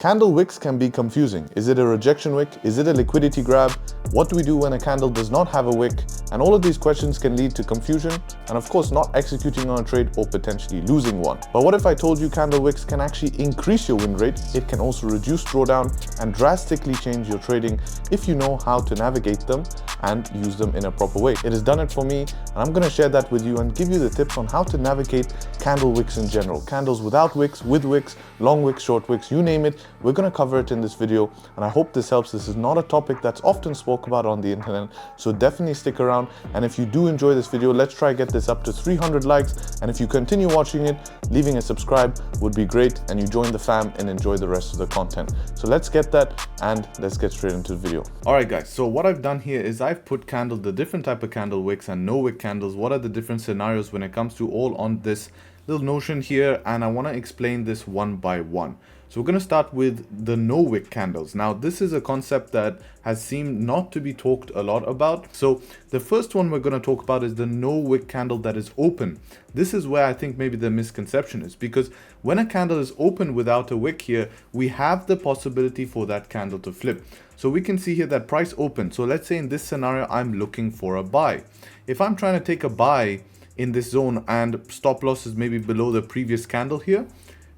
Candle wicks can be confusing. Is it a rejection wick? Is it a liquidity grab? What do we do when a candle does not have a wick? And all of these questions can lead to confusion and of course not executing on a trade or potentially losing one. But what if I told you candle wicks can actually increase your win rate? It can also reduce drawdown and drastically change your trading if you know how to navigate them and use them in a proper way. It has done it for me, and I'm going to share that with you and give you the tips on how to navigate candle wicks in general. Candles without wicks, with wicks, long wicks, short wicks, you name it. We're going to cover it in this video, and I hope this helps. This is not a topic that's often spoke about on the internet, so definitely stick around. And if you do enjoy this video, let's try get this up to 300 likes. And if you continue watching it, leaving a subscribe would be great, and you join the fam and enjoy the rest of the content. So let's get that, and let's get straight into the video. All right, guys. So what I've done here is I've put the different type of candle wicks and no wick candles. What are the different scenarios when it comes to all on this little notion here, and I want to explain this one by one. So we're going to start with the no wick candles. Now this is a concept that has seemed not to be talked a lot about. So the first one we're going to talk about is the no wick candle that is open. This is where I think maybe the misconception is, because when a candle is open without a wick here, we have the possibility for that candle to flip. So we can see here that price open. So let's say in this scenario, I'm looking for a buy. If I'm trying to take a buy in this zone and stop loss is maybe below the previous candle here,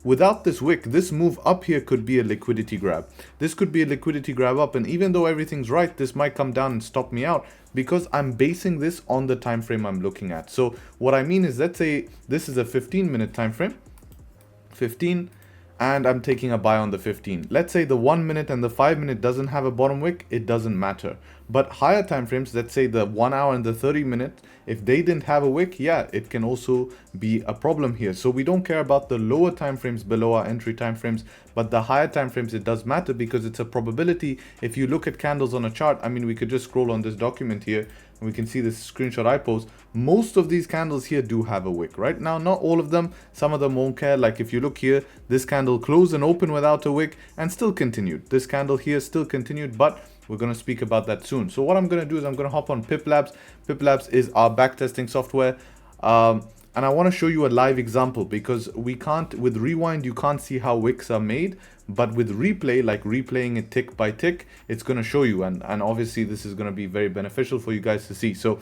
without this wick, this move up here could be a liquidity grab. This could be a liquidity grab up, and even though everything's right, this might come down and stop me out because I'm basing this on the time frame I'm looking at. So what I mean is, let's say this is a 15-minute time frame, 15, and I'm taking a buy on the 15. Let's say the 1 minute and the 5 minute doesn't have a bottom wick, it doesn't matter. But higher time frames, let's say the 1 hour and the 30 minute, if they didn't have a wick, yeah, it can also be a problem here. So we don't care about the lower time frames below our entry time frames, but the higher time frames, it does matter because it's a probability. If you look at candles on a chart, I mean, we could just scroll on this document here and we can see this screenshot I post. Most of these candles here do have a wick. Right now, not all of them, some of them won't care. Like if you look here, this candle closed and opened without a wick and still continued. This candle here still continued, but we're going to speak about that soon. So what I'm going to do is I'm going to hop on PipLabs. PipLabs is our backtesting software. And I want to show you a live example, because we can't, with Rewind, you can't see how wicks are made. But with Replay, like replaying it tick by tick, it's going to show you. And obviously this is going to be very beneficial for you guys to see. So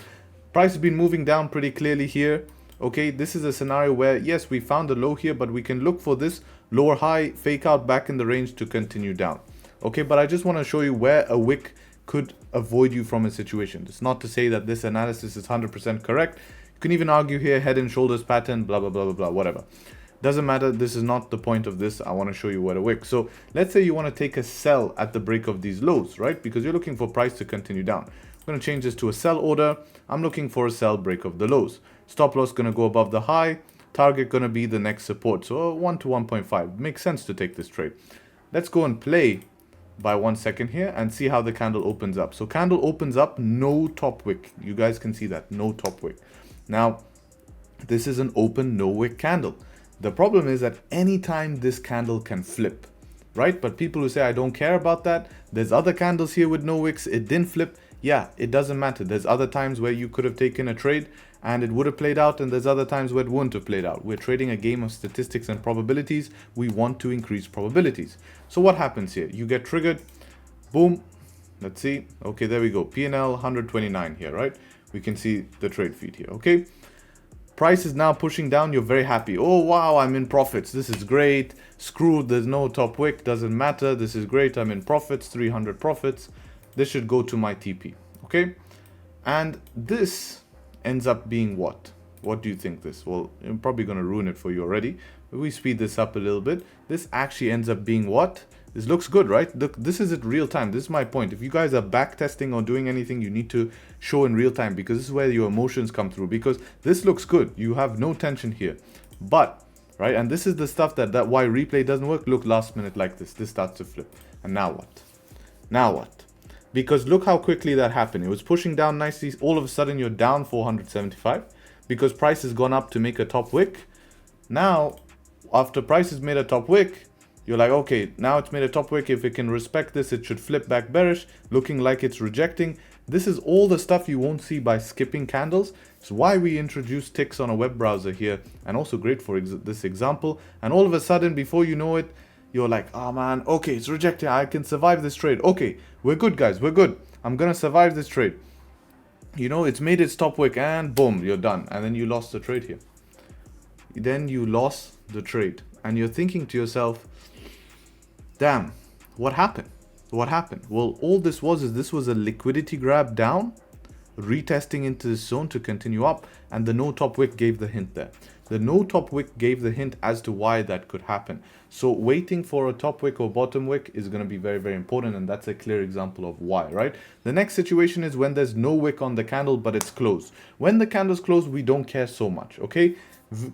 price has been moving down pretty clearly here. Okay, this is a scenario where, yes, we found a low here, but we can look for this lower high, fake out back in the range to continue down. Okay, but I just want to show you where a wick could avoid you from a situation. It's not to say that this analysis is 100% correct. You can even argue here, head and shoulders pattern, blah, blah, blah, blah, blah, whatever. Doesn't matter. This is not the point of this. I want to show you where to wick. So let's say you want to take a sell at the break of these lows, right? Because you're looking for price to continue down. I'm going to change this to a sell order. I'm looking for a sell break of the lows. Stop loss going to go above the high. Target going to be the next support. So 1 to 1.5. Makes sense to take this trade. Let's go and play by 1 second here and see how the candle opens up. So candle opens up, no top wick. You guys can see that, no top wick. Now, this is an open no wick candle. The problem is that anytime this candle can flip, right? But people who say, I don't care about that, there's other candles here with no wicks, it didn't flip. Yeah, it doesn't matter. There's other times where you could have taken a trade and it would have played out, and there's other times where it wouldn't have played out. We're trading a game of statistics and probabilities. We want to increase probabilities. So what happens here? You get triggered, boom, let's see. Okay, there we go. P&L 129 here, right? We can see the trade feed here, okay? Price is now pushing down. You're very happy. Oh, wow, I'm in profits. This is great. Screwed, there's no top wick. Doesn't matter. This is great. I'm in profits, 300 profits. This should go to my TP, okay? And this ends up being what? What do you think this? Well, I'm probably going to ruin it for you already. But we speed this up a little bit. This actually ends up being what? This looks good, right? Look, this is at real time. This is my point. If you guys are back testing or doing anything, you need to show in real time, because this is where your emotions come through, because this looks good. You have no tension here. But, right, and this is the stuff that why replay doesn't work. Look, last minute like this starts to flip. And now what? Now what? Because look how quickly that happened. It was pushing down nicely. All of a sudden, you're down 475 because price has gone up to make a top wick. Now, after price has made a top wick, you're like, okay, now it's made a top wick. If it can respect this, it should flip back bearish, looking like it's rejecting. This is all the stuff you won't see by skipping candles. It's why we introduced ticks on a web browser here, and also great for this example. And all of a sudden, before you know it, You're like, oh man, okay, it's rejecting. I can survive this trade. Okay, we're good, guys. We're good. I'm gonna survive this trade. You know, it's made its top wick and boom, you're done. And then you lost the trade here. Then you lost the trade. And you're thinking to yourself, damn, what happened? What happened? Well, all this was a liquidity grab down, retesting into this zone to continue up, and the no top wick gave the hint there. The no top wick gave the hint as to why that could happen. So waiting for a top wick or bottom wick is going to be very, very important, and that's a clear example of why, right? The next situation is when there's no wick on the candle, but it's closed. When the candle's closed, we don't care so much, okay?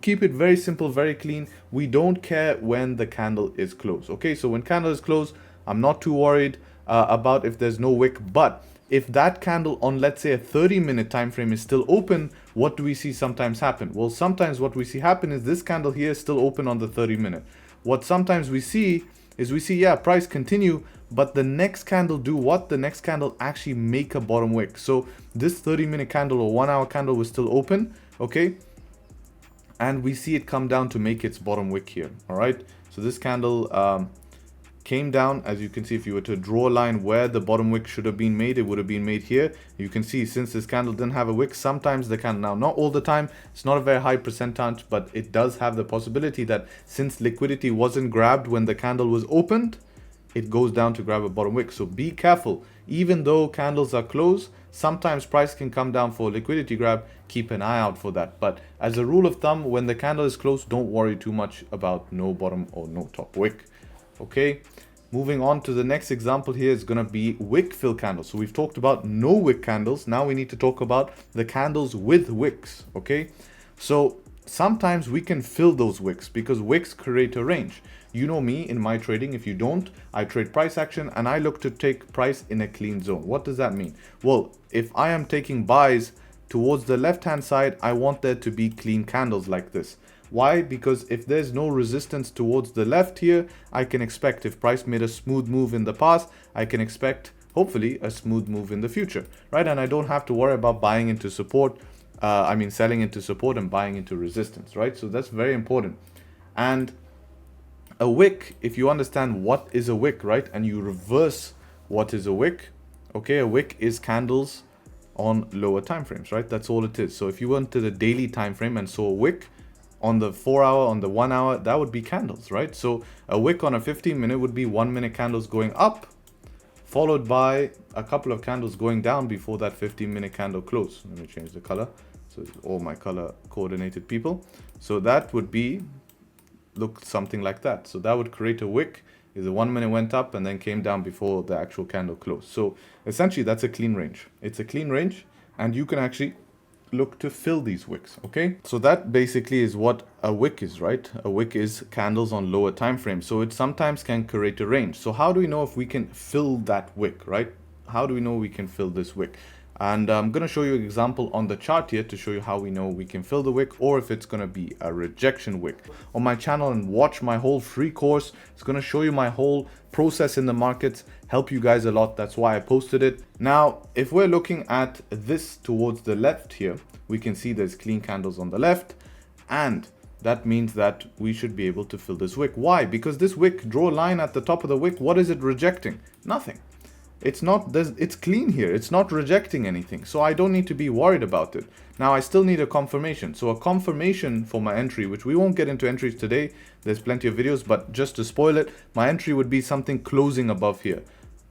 Keep it very simple, very clean. We don't care when the candle is closed, okay? So when candle is closed, I'm not too worried about if there's no wick, but if that candle on, let's say, a 30-minute time frame is still open, what do we see sometimes happen? Well, sometimes what we see happen is this candle here is still open on the 30-minute. What sometimes we see is yeah, price continue, but the next candle do what? The next candle actually make a bottom wick. So this 30-minute candle or 1 hour candle was still open, okay? And we see it come down to make its bottom wick here, all right? So this candle came down. As you can see, if you were to draw a line where the bottom wick should have been made, it would have been made here. You can see since this candle didn't have a wick, sometimes the candle, now not all the time, it's not a very high percentage, but it does have the possibility that since liquidity wasn't grabbed when the candle was opened, it goes down to grab a bottom wick. So be careful. Even though candles are closed, sometimes price can come down for a liquidity grab. Keep an eye out for that. But as a rule of thumb, when the candle is closed, don't worry too much about no bottom or no top wick. Okay, moving on to the next example here is going to be wick fill candles. So we've talked about no wick candles. Now we need to talk about the candles with wicks. Okay, so sometimes we can fill those wicks because wicks create a range. You know me in my trading. If you don't, I trade price action and I look to take price in a clean zone. What does that mean? Well, if I am taking buys towards the left hand side, I want there to be clean candles like this. Why? Because if there's no resistance towards the left here, I can expect, if price made a smooth move in the past, I can expect hopefully a smooth move in the future, right? And I don't have to worry about buying into support, selling into support and buying into resistance, right? So that's very important. And a wick, if you understand what is a wick, right, and you reverse what is a wick, okay, a wick is candles on lower time frames, right? That's all it is. So if you went to the daily time frame and saw a wick on the 4 hour, on the 1 hour, that would be candles, right? So a wick on a 15-minute would be 1 minute candles going up, followed by a couple of candles going down before that 15-minute candle close. Let me change the color. So all my color coordinated people. So that would be, look something like that. So that would create a wick. Is the 1 minute went up and then came down before the actual candle closed. So essentially that's a clean range. It's a clean range and you can actually look to fill these wicks. Okay, so that basically is what a wick is, right? A wick is candles on lower time frames, so it sometimes can create a range. So how do we know if we can fill that wick, right? How do we know we can fill this wick? And I'm going to show you an example on the chart here to show you how we know we can fill the wick or if it's going to be a rejection wick. On my channel and watch my whole free course. It's going to show you my whole process in the markets, help you guys a lot. That's why I posted it. Now, if we're looking at this towards the left here, we can see there's clean candles on the left, and that means that we should be able to fill this wick. Why? Because this wick, draw a line at the top of the wick. What is it rejecting? Nothing. It's not, it's clean here. It's not rejecting anything. So I don't need to be worried about it. Now I still need a confirmation. So a confirmation for my entry, which we won't get into entries today. There's plenty of videos, but just to spoil it, my entry would be something closing above here.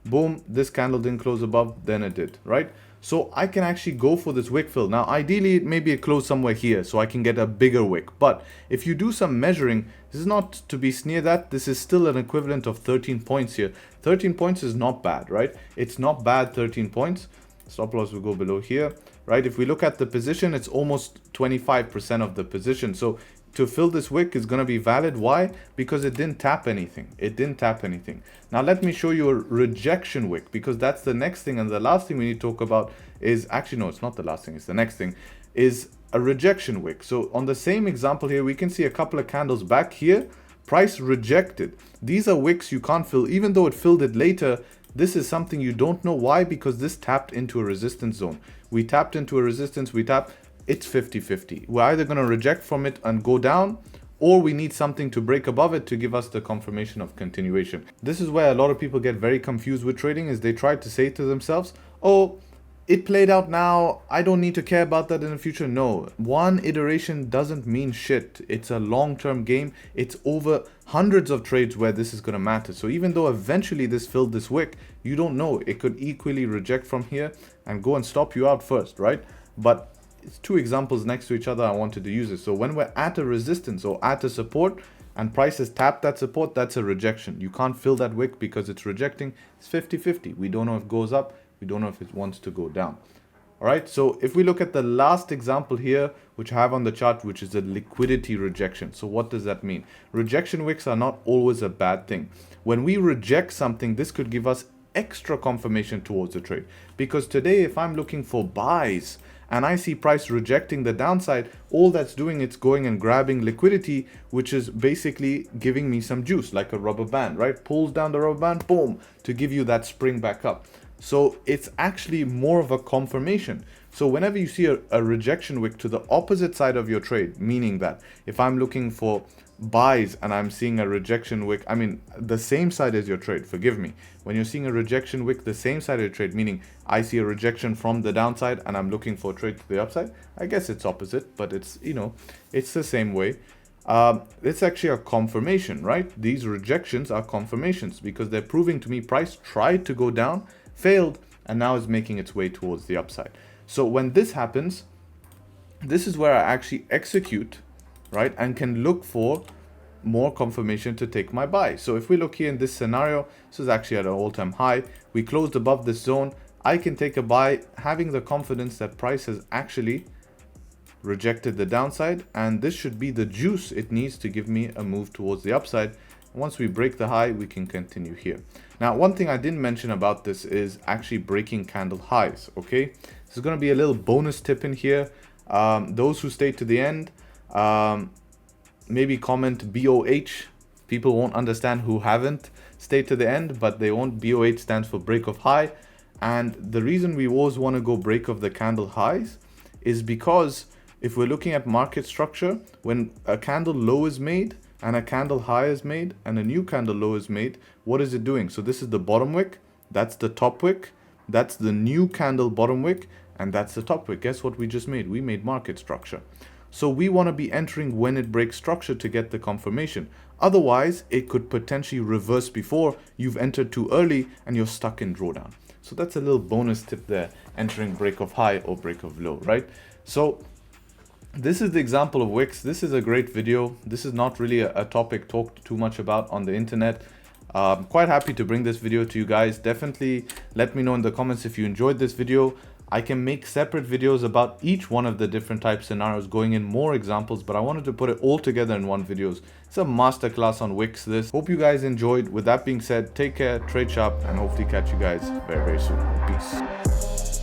Boom, this candle didn't close above, then it did, right? So I can actually go for this wick fill. Now, ideally, maybe it closed somewhere here so I can get a bigger wick. But if you do some measuring, this is not to be sneered at. This is still an equivalent of 13 points here. 13 points is not bad, right? It's not bad, 13 points. Stop loss will go below here, right? If we look at the position, it's almost 25% of the position. So to fill this wick is going to be valid. Why? Because it didn't tap anything. It didn't tap anything. Now let me show you a rejection wick, because that's the next thing. And the last thing we need to talk about is, actually no, it's not the last thing, it's the next thing, is a rejection wick. So on the same example here, we can see a couple of candles back here, price rejected. These are wicks you can't fill, even though it filled it later. This is something you don't know. Why? Because this tapped into a resistance zone. We tapped into a resistance, it's 50-50. We're either going to reject from it and go down, or we need something to break above it to give us the confirmation of continuation. This is where a lot of people get very confused with trading, is they try to say to themselves, oh, it played out now, I don't need to care about that in the future. No, one iteration doesn't mean shit. It's a long-term game. It's over hundreds of trades where this is going to matter. So even though eventually this filled this wick, you don't know. It could equally reject from here and go and stop you out first, right? But it's two examples next to each other I wanted to use it. So when we're at a resistance or at a support and price has tapped that support, that's a rejection. You can't fill that wick because it's rejecting. It's 50-50. We don't know if it goes up. We don't know if it wants to go down. All right, so if we look at the last example here, which I have on the chart, which is a liquidity rejection. So what does that mean? Rejection wicks are not always a bad thing. When we reject something, this could give us extra confirmation towards the trade. Because today, if I'm looking for buys and I see price rejecting the downside, all that's doing, it's going and grabbing liquidity, which is basically giving me some juice, like a rubber band, right? Pulls down the rubber band, boom, to give you that spring back up. So it's actually more of a confirmation. So whenever you see a rejection wick to the opposite side of your trade, meaning that if I'm looking for buys and I'm seeing a rejection wick, I mean the same side as your trade, forgive me. When you're seeing a rejection wick, the same side of your trade, meaning I see a rejection from the downside and I'm looking for a trade to the upside, I guess it's opposite, but it's, you know, it's the same way. It's actually a confirmation, right? These rejections are confirmations because they're proving to me price tried to go down, failed, and now is making its way towards the upside. So when this happens, this is where I actually execute, right, and can look for more confirmation to take my buy. So if we look here in this scenario, this is actually at an all-time high. We closed above this zone. I can take a buy having the confidence that price has actually rejected the downside, and this should be the juice it needs to give me a move towards the upside. Once we break the high, we can continue here. Now, one thing I didn't mention about this is actually breaking candle highs, okay? This is going to be a little bonus tip in here. Those who stay to the end, maybe comment BOH. People won't understand who haven't stayed to the end, but they won't. BOH stands for break of high. And the reason we always want to go break of the candle highs is because if we're looking at market structure, when a candle low is made, and a candle high is made and a new candle low is made, what is it doing? So this is the bottom wick, that's the top wick, that's the new candle bottom wick, and that's the top wick. Guess what we just made? We made market structure. So we want to be entering when it breaks structure to get the confirmation. Otherwise, it could potentially reverse before you've entered too early and you're stuck in drawdown. So that's a little bonus tip there, entering break of high or break of low, right? So this is the example of wicks. This is a great video. This is not really a topic talked too much about on the internet. I'm quite happy to bring this video to you guys. Definitely let me know in the comments if you enjoyed this video. I can make separate videos about each one of the different type scenarios, going in more examples, but I wanted to put it all together in one video. It's a masterclass on wicks. This. Hope you guys enjoyed. With that being said, take care, trade sharp, and hopefully catch you guys very, very soon. Peace.